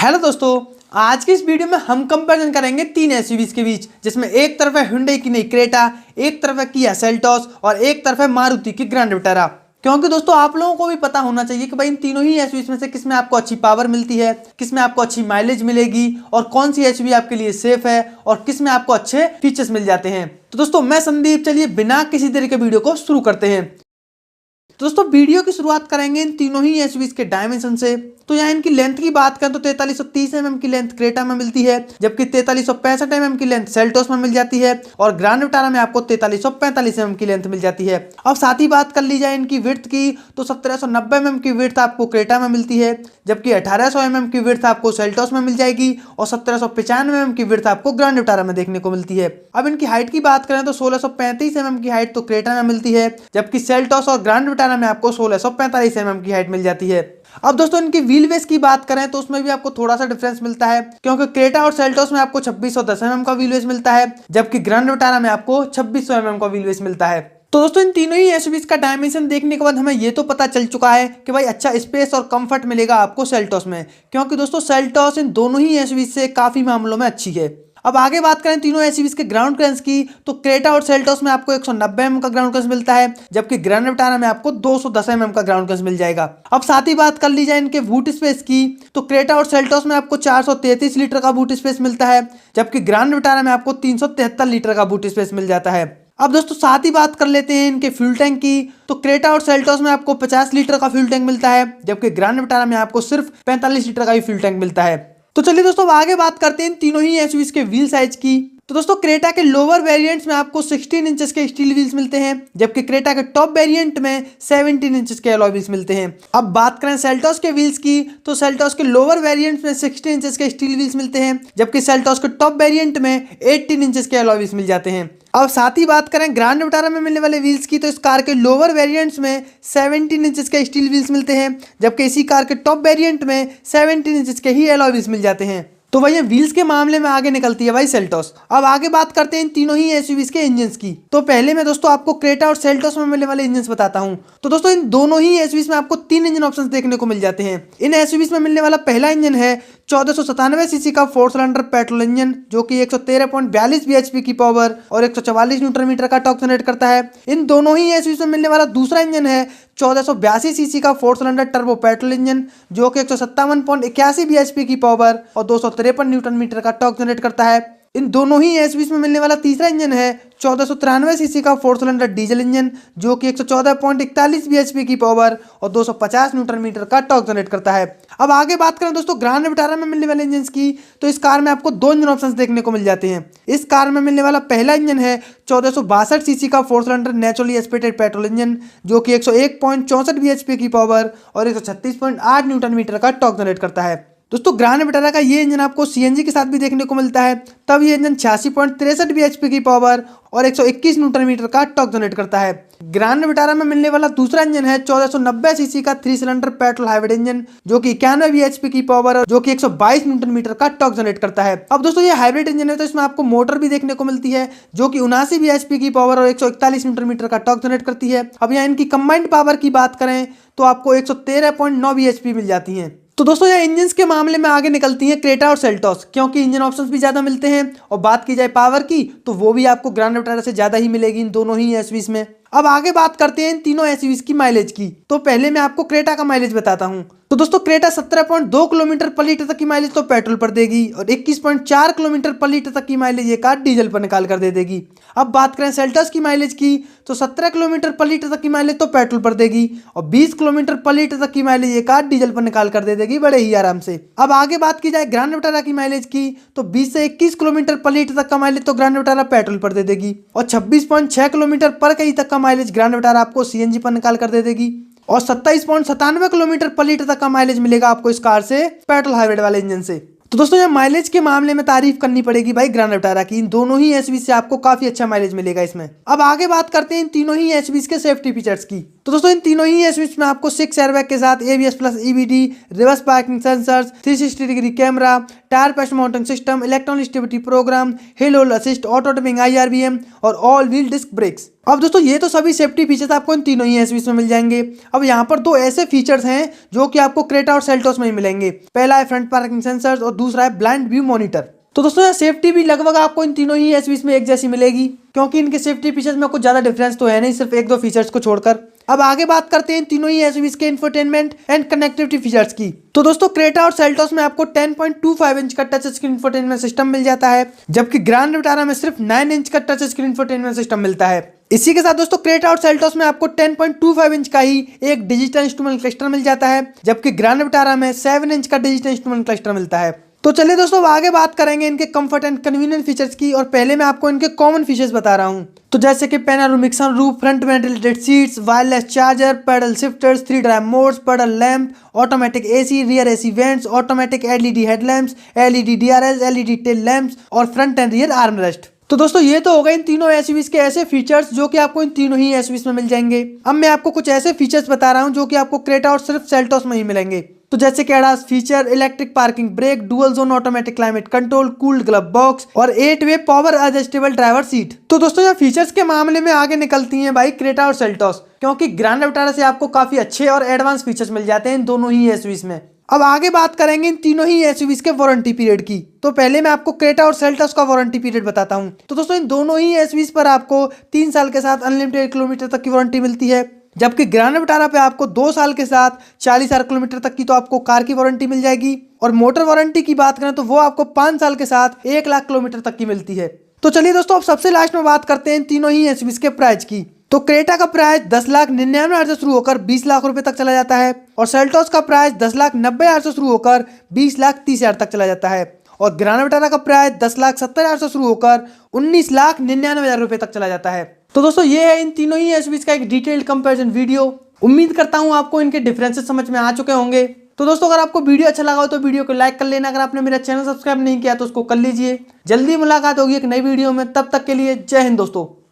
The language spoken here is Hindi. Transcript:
हेलो दोस्तों, आज की इस वीडियो में हम कंपैरिजन करेंगे तीन एसयूवीज के बीच, जिसमें एक तरफ है Hyundai की नई क्रेटा, एक तरफ है Kia सेल्टोस और एक तरफ है मारुति की ग्रैंड विटारा। क्योंकि दोस्तों आप लोगों को भी पता होना चाहिए कि भाई इन तीनों ही एसयूवीज में से किसमें आपको अच्छी पावर मिलती है, किसमें आपको अच्छी माइलेज मिलेगी और कौन सी एसयूवी आपके लिए सेफ है और किसमें आपको अच्छे फीचर्स मिल जाते हैं। तो दोस्तों मैं संदीप, चलिए बिना किसी देरी के वीडियो को शुरू करते हैं। तो दोस्तों वीडियो की शुरुआत करेंगे इन तीनों ही एसयूवीज के डायमेंशन से। तो यहाँ इनकी लेंथ की बात करें तो 4330 mm की लेंथ क्रेटा में मिलती है, जबकि 4365 mm की लेंथ सेल्टोस में मिल जाती है और ग्रैंड विटारा में आपको 4345 mm की लेंथ मिल जाती है। अब साथ ही बात कर ली जाए इनकी विड्थ की तो 1790 mm की विड्थ आपको क्रेटा में मिलती है, जबकि 1800 mm की विड्थ आपको सेल्टोस में मिल जाएगी और 1795 mm की विड्थ आपको ग्रैंड विटारा में देखने को मिलती है। अब इनकी हाइट की बात करें तो 1635 mm की हाइट तो क्रेटा में मिलती है, जबकि सेल्टोस और ग्रैंड विटारा में आपको 1645 mm की हाइट मिल जाती है। अब दोस्तों इनकी व्हील बेस की बात करें तो उसमें भी आपको थोड़ा सा डिफरेंस मिलता है, क्योंकि क्रेटा और सेल्टोस में आपको 2610 mm का व्हील बेस मिलता है, जबकि ग्रैंड विटारा में आपको 2600 mm का व्हील बेस मिलता है। तो दोस्तों इन तीनों ही एसयूवीज का डायमेंशन देखने के बाद हमें ये तो पता चल चुका है कि भाई अच्छा स्पेस और कंफर्ट मिलेगा आपको सेल्टोस में, क्योंकि दोस्तों सेल्टोस इन दोनों ही एसयूवीज से काफी मामलों में अच्छी है। अब आगे बात करें तीनों एसयूवीज के ग्राउंड क्लियरेंस की तो क्रेटा और सेल्टोस में आपको 190 mm का ग्राउंड क्लियरेंस मिलता है, जबकि ग्रैंड विटारा में आपको 210 mm का ग्राउंड क्लियरेंस मिल जाएगा। अब साथ ही बात कर ली जाए इनके बूट स्पेस की तो क्रेटा और सेल्टोस में आपको 433 लीटर का बूट स्पेस मिलता है, जबकि ग्रैंड विटारा में आपको 373 लीटर का बूट स्पेस मिल जाता है। अब दोस्तों साथ ही बात कर लेते हैं इनके फ्यूल टैंक की तो क्रेटा और सेल्टोस में आपको 50 लीटर का फ्यूल टैंक मिलता है, जबकि ग्रैंड विटारा में आपको सिर्फ 45 लीटर का ही फ्यूल टैंक मिलता है। तो चलिए दोस्तों अब आगे बात करते हैं इन तीनों ही एसयूवीज के व्हील साइज की। तो दोस्तों क्रेटा के लोअर वेरिएंट्स में आपको 16 इंचेस के स्टील व्हील्स मिलते हैं, जबकि क्रेटा के टॉप वेरिएंट में 17 इंचेस के अलॉय व्हील्स मिलते हैं। अब बात करें सेल्टोस के व्हील्स की तो सेल्टोस के लोअर वेरिएंट्स में 16 इंचेस के स्टील व्हील्स मिलते हैं, जबकि सेल्टोस के टॉप वेरिएंट में 18 इंचेस के अलॉय व्हील्स मिल जाते हैं। अब साथ ही बात करें ग्रैंड विटारा में मिलने वाले व्हील्स की तो इस कार के लोअर वेरिएंट्स में 17 इंचेस के स्टील व्हील्स मिलते हैं, जबकि इसी कार के टॉप वेरिएंट में 17 इंचेस के ही अलॉय व्हील्स मिल जाते हैं। तो वही व्हील्स के मामले में आगे निकलती है भाई सेल्टोस। अब आगे बात करते हैं इन तीनों ही एसयूवीज के इंजन्स की। तो पहले मैं दोस्तों आपको क्रेटा और सेल्टोस में मिलने वाले इंजन्स बताता हूं। तो दोस्तों इन दोनों ही एसयूवीज में आपको 3 इंजन ऑप्शंस देखने को मिल जाते हैं। इन एसयूवीज में मिलने वाला पहला इंजन है 1497 सीसी का 4 सिलेंडर पेट्रोल इंजन, जो कि 113.42 bhp की पावर और 144 न्यूटन मीटर का टॉर्क जनरेट करता है। इन दोनों ही एसयूवीज में मिलने वाला दूसरा इंजन है 1482 सीसी का 4 सिलेंडर टर्बो पेट्रोल इंजन, जो कि 157.81 bhp की पावर और 253 न्यूटन मीटर का टॉर्क जनरेट करता है। इन दोनों ही एसयूवीज में मिलने वाला तीसरा इंजन है 1493 सीसी का 4 सिलेंडर डीजल इंजन, जो कि 114.41 bhp की पावर और 250 न्यूटन मीटर का टॉर्क जनरेट करता है। अब आगे बात करें दोस्तों ग्रैंड विटारा में मिलने वाले इंजन की तो इस कार में आपको 2 इंजन ऑप्शंस देखने को मिल जाते हैं। इस कार में मिलने वाला पहला इंजन है 1462 सीसी का 4 cylinder naturally aspirated petrol engine, जो कि 101.64 bhp की पावर और 136.8 न्यूटन मीटर का टॉर्क जनरेट करता है। दोस्तों ग्रैंड विटारा का ये इंजन आपको सीएनजी के साथ भी देखने को मिलता है, तब ये इंजन 86.63 bhp की पावर और 121 न्यूटन मीटर का टॉर्क जनरेट करता है। ग्रैंड विटारा में मिलने वाला दूसरा इंजन है 1490 सीसी का 3 सिलेंडर पेट्रोल हाइब्रिड इंजन, जो कि 91 bhp की पावर और जो कि 122 न्यूटन मीटर का टॉर्क जनरेट करता है। अब दोस्तों ये हाइब्रिड इंजन है तो इसमें आपको मोटर भी देखने को मिलती है, जो कि 79 bhp की पावर और 141 न्यूटन मीटर का टॉर्क जनरेट करती है। अब यहाँ इनकी कंबाइंड पावर की बात करें तो आपको 113.9 bhp मिल जाती है। तो दोस्तों ये इंजन्स के मामले में आगे निकलती हैं क्रेटा और सेल्टोस, क्योंकि इंजन ऑप्शंस भी ज्यादा मिलते हैं और बात की जाए पावर की तो वो भी आपको ग्रैंड विटारा से ज्यादा ही मिलेगी इन दोनों ही एसयूवीज में। अब आगे बात करते हैं इन तीनों एसयूवीज की माइलेज की। तो पहले मैं आपको क्रेटा का माइलेज बताता हूं। तो दोस्तों क्रेटा 17.2 किलोमीटर पर लीटर तक की माइलेज तो पेट्रोल पर देगी और 21.4 किलोमीटर पर लीटर तक की माइलेज ये कार डीजल पर निकाल कर दे देगी। अब बात करें सेल्टोस की माइलेज की तो 17 किलोमीटर पर लीटर तक की माइलेज तो पेट्रोल पर देगी और 20 किलोमीटर पर लीटर तक की माइलेज ये कार डीजल पर निकाल कर दे देगी बड़े ही आराम से। अब आगे बात की जाए ग्रैंड विटारा की माइलेज की तो 20 से 21 किलोमीटर पर लीटर तक का माइलेज तो ग्रैंड विटारा पेट्रोल पर दे देगी और 26.6 किलोमीटर पर कहीं तक का माइलेज ग्रैंड विटारा आपको सीएनजी पर निकाल कर दे देगी और 27.97 किलोमीटर पर लीटर तक का माइलेज मिलेगा आपको इस कार से पेट्रोल हाइब्रिड वाले इंजन से। तो दोस्तों ये माइलेज के मामले में तारीफ करनी पड़ेगी भाई ग्रैंड विटारा की, इन दोनों ही एसयूवी से आपको काफी अच्छा माइलेज मिलेगा इसमें। अब आगे बात करते हैं इन तीनों ही एसयूवी के सेफ्टी फीचर्स की। तो दोस्तों इन तीनों ही एसयूवीज में आपको 6 एयरबैग के साथ ABS plus EBD, reverse parking sensors, 360 degree camera, tyre pressure mounting system, electronic stability programme, hill hold assist, auto dipping IRBM और ऑल व्हील डिस्क ब्रेक्स। अब दोस्तों ये तो सभी सेफ्टी फीचर्स आपको इन तीनों ही एसयूवीज में मिल जाएंगे। अब यहाँ पर दो ऐसे फीचर्स हैं जो कि आपको क्रेटा और सेल्टोस में ही मिलेंगे। पहला है फ्रंट पार्किंग सेंसर्स और दूसरा है ब्लाइंड व्यू मॉनिटर। तो दोस्तों यहाँ सेफ्टी भी लगभग आपको इन तीनों ही एसयूवीज में एक जैसी मिलेगी, क्योंकि इनके सेफ्टी फीचर्स में कुछ ज्यादा डिफरेंस तो है नहीं, सिर्फ एक दो फीचर्स को छोड़कर। अब आगे बात करते हैं इन तीनों ही एसयूवीज के इंफोटेनमेंट एंड कनेक्टिविटी फीचर्स की। तो दोस्तों क्रेटा और सेल्टोस में आपको 10.25 इंच का टच स्क्रीन इंफोटेनमेंट सिस्टम मिल जाता है, जबकि ग्रैंड विटारा में सिर्फ 9 इंच का टच स्क्रीन इंफोटेनमेंट सिस्टम मिलता है। इसी के साथ दोस्तों क्रेटा और सेल्टोस में आपको 10.25 इंच का ही एक डिजिटल इंस्ट्रूमेंट क्लस्टर मिल जाता है, जबकि ग्रैंड विटारा में 7 इंच का डिजिटल इंस्ट्रूमेंट क्लस्टर मिलता है। तो चलिए दोस्तों आगे बात करेंगे इनके कंफर्ट एंड कन्वीनियंट फीचर्स की, और पहले मैं आपको इनके कॉमन फीचर्स बता रहा हूं। तो जैसे कि panoramic sunroof, front ventilated seats, wireless charger, paddle shifters, 3 drive modes, puddle lamp, automatic AC, rear AC vents, automatic LED headlamps, LED DRLs, LED tail lamps और फ्रंट एंड रियर आर्मरेस्ट। तो दोस्तों ये तो हो गए इन तीनों एसयूवीज के ऐसे फीचर्स जो कि आपको इन तीनों ही एसयूवीज में मिल जाएंगे। अब मैं आपको कुछ ऐसे फीचर्स बता रहा हूं जो कि आपको क्रेटा और सिर्फ सेल्टोस में ही मिलेंगे। तो जैसे कि ADAS feature, electric parking brake, dual zone automatic climate control, cooled glove box और 8-वे पावर एडजस्टेबल ड्राइवर सीट। तो दोस्तों यहाँ फीचर्स के मामले में आगे निकलती हैं भाई क्रेटा और सेल्टोस, क्योंकि ग्रैंड विटारा से आपको काफी अच्छे और एडवांस फीचर्स मिल जाते हैं इन दोनों ही एसयूवीज में। अब आगे बात करेंगे इन तीनों ही एसयूवीज के वारंटी पीरियड की। तो पहले मैं आपको क्रेटा और सेल्टोस का वारंटी पीरियड बताता हूं। तो दोस्तों इन दोनों ही एसयूवीज पर आपको 3 साल के साथ अनलिमिटेड किलोमीटर तक की वारंटी मिलती है, जबकि ग्रैंड विटारा पे आपको 2 साल के साथ 40,000 किलोमीटर तक की तो आपको कार की वारंटी मिल जाएगी, और मोटर वारंटी की बात करें तो वो आपको 5 साल के साथ 1 लाख किलोमीटर तक की मिलती है। तो चलिए दोस्तों अब सबसे लास्ट में बात करते हैं इन तीनों ही एसयूवीज के प्राइस की। तो क्रेटा का प्राइस 10,99,000 से शुरू होकर 20 लाख रुपए तक चला जाता है, और सेल्टोस का प्राइस 10,90,000 से शुरू होकर 20,30,000 तक चला जाता है, और ग्रैंड विटारा का प्राइस 10,70,000 से शुरू होकर 19,99,000 रुपए तक चला जाता है। तो दोस्तों ये है इन तीनों ही एसयूवीज का एक डिटेल्ड कंपैरिजन वीडियो। उम्मीद करता हूँ आपको इनके डिफरेंसेस समझ में आ चुके होंगे। तो दोस्तों अगर आपको वीडियो अच्छा लगा हो तो वीडियो को लाइक कर लेना। अगर आपने मेरा चैनल सब्सक्राइब नहीं किया तो उसको कर लीजिए। जल्दी मुलाकात होगी एक नई वीडियो में, तब तक के लिए जय हिंद दोस्तों।